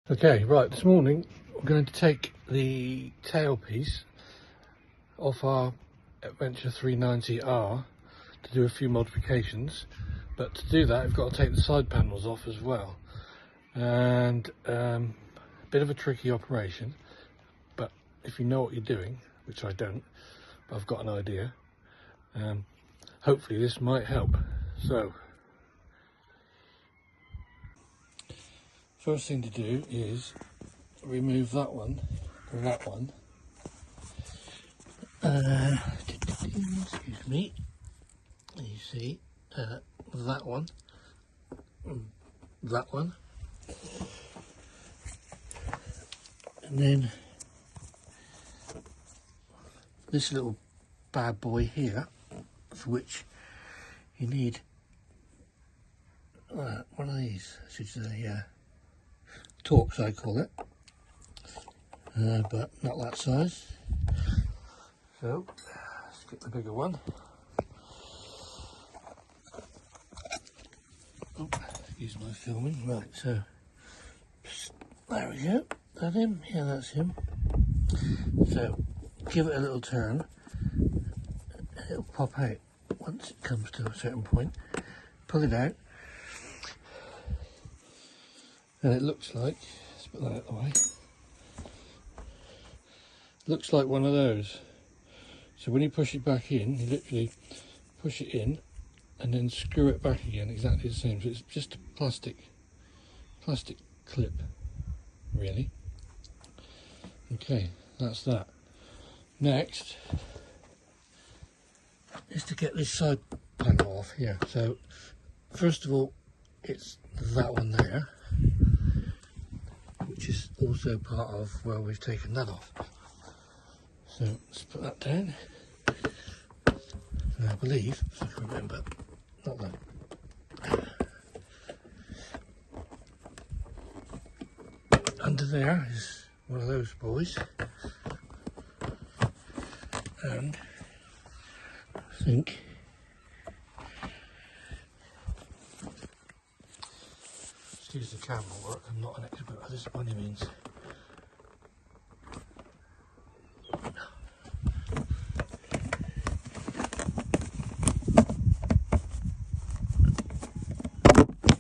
Okay, right, this morning we're going to take the tailpiece off our Adventure 390R to do a few modifications, but to do that we've got to take the side panels off as well, and a bit of a tricky operation, but if you know what you're doing, which I don't, but I've got an idea, hopefully this might help. So first thing to do is remove that one and that one. Excuse me. You see that one, that one, and then this little bad boy here, for which you need one of these, I should say, Torx I call it, but not that size. So let's get the bigger one. Oh, excuse my filming. Right, so there we go. Is that him? Yeah, that's him. So give it a little turn. It'll pop out once it comes to a certain point. Pull it out, and it looks like, let's put that out of the way, looks like one of those. So when you push it back in, you literally push it in and then screw it back again, exactly the same. So it's just a plastic clip, really. Okay, that's that. Next is to get this side panel off here. So first of all, it's that one there, which is also part of where we've taken that off. So let's put that down. And I believe, if I can remember, not that. Under there is one of those boys. And I think excuse the camera work, I'm not an expert at this by any means.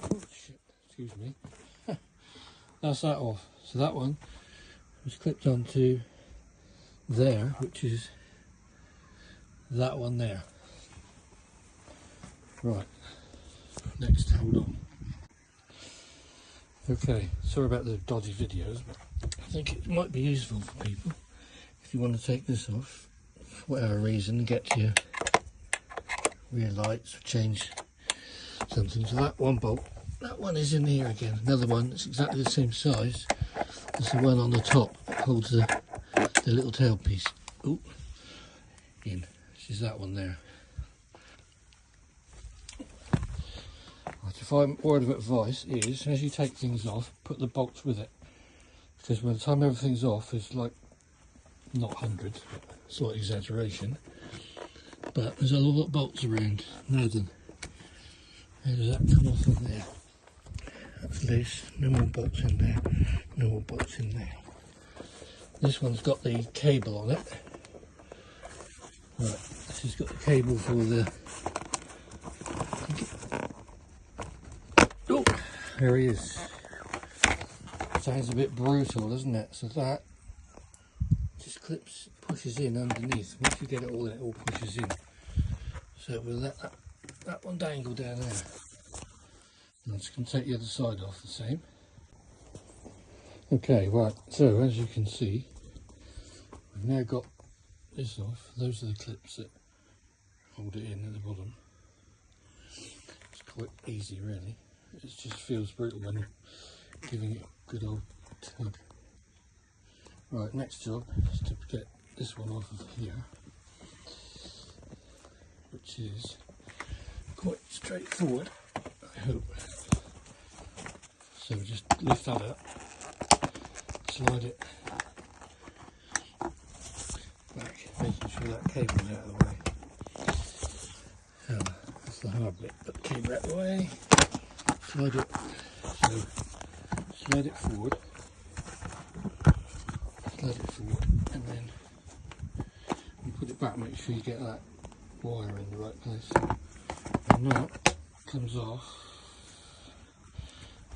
Oh shit, excuse me. That's that off. So that one was clipped onto there, which is that one there. Right, next, hold on. Okay, sorry about the dodgy videos, but I think it might be useful for people if you want to take this off for whatever reason, get to your rear lights or change something. So that one bolt, that one is in here again. Another one that's exactly the same size as the one on the top that holds the little tailpiece. Ooh, in, which is that one there. If I'm word of advice is, as you take things off, put the bolts with it, because by the time everything's off, it's like, not hundreds, but slight exaggeration, but there's a lot of bolts around. Now then, how does that come off in there? That's loose, no more bolts in there, no more bolts in there. This one's got the cable on it. Right, this has got the cable for the... Oh, there he is. Sounds a bit brutal, doesn't it? So that just clips, pushes in underneath. Once you get it all in, it all pushes in. So we'll let that one dangle down there. I'm just going to take the other side off the same. Okay, right, so as you can see, we've now got this off. Those are the clips that hold it in at the bottom. It's quite easy, really. It just feels brutal when you're giving it a good old tug. Right, next job is to get this one off of here, which is quite straightforward, I hope. So we just lift that up, slide it back, making sure that cable's out of the way. So that's the hard bit, put the cable out of the way. Slide it, so slide it forward, slide it forward, and then you put it back, make sure you get that wire in the right place. And that comes off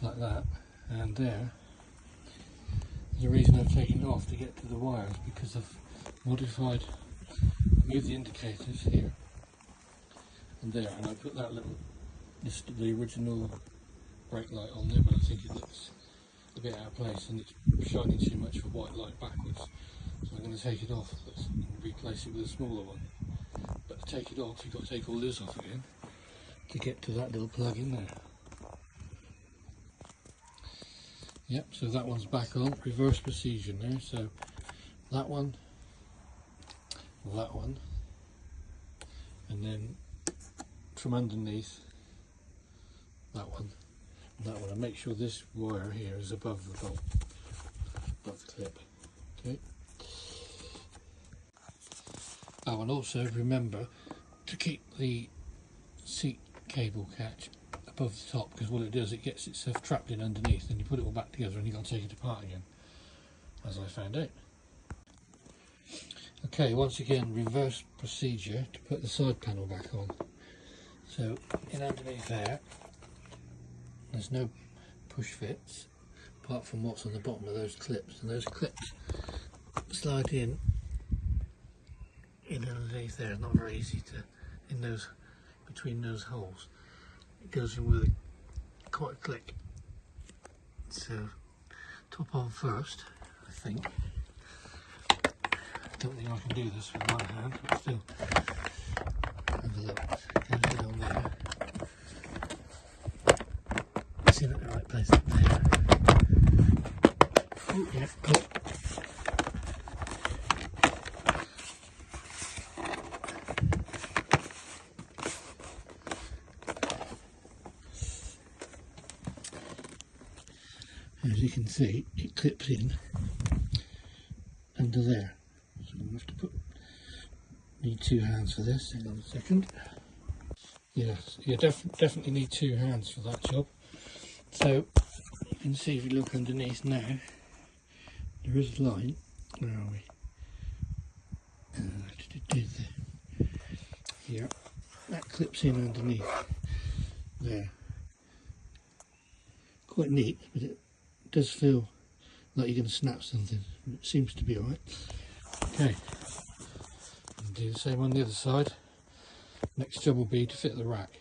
like that, and there. The reason I've taken it off to get to the wires, because I've modified, moved the indicators here and there, and I put that little, the original brake light on there, but I think it looks a bit out of place and it's shining too much for white light backwards, so I'm going to take it off and replace it with a smaller one. But to take it off, you've got to take all this off again to get to that little plug in there. Yep, so that one's back on, reverse procedure now, so that one, and then from underneath that one, and that one, and make sure this wire here is above the bolt, above the clip, okay. Oh, and also remember to keep the seat cable catch above the top, because what it does, it gets itself trapped in underneath, and you put it all back together and you've got to take it apart again, as I found out. Okay, once again, reverse procedure to put the side panel back on. So in underneath there's no push fits apart from what's on the bottom of those clips, and those clips slide in underneath there. It's not very easy to, in those, between those holes. It goes in with quite a click. So top on first, I think. I don't think I can do this with my hand, but still. Have a look. Goes in on there. It's in at the right place up there. Oh, yeah, good. As you can see, it clips in under there. So I'm going to have to need two hands for this. Hang on a second. Yes, you definitely need two hands for that job. So you can see, if you look underneath now, there is a line. Where are we? Here. That clips in underneath there. Quite neat, but it does feel like you're going to snap something. It seems to be alright. Okay, and do the same on the other side. Next job will be to fit the rack.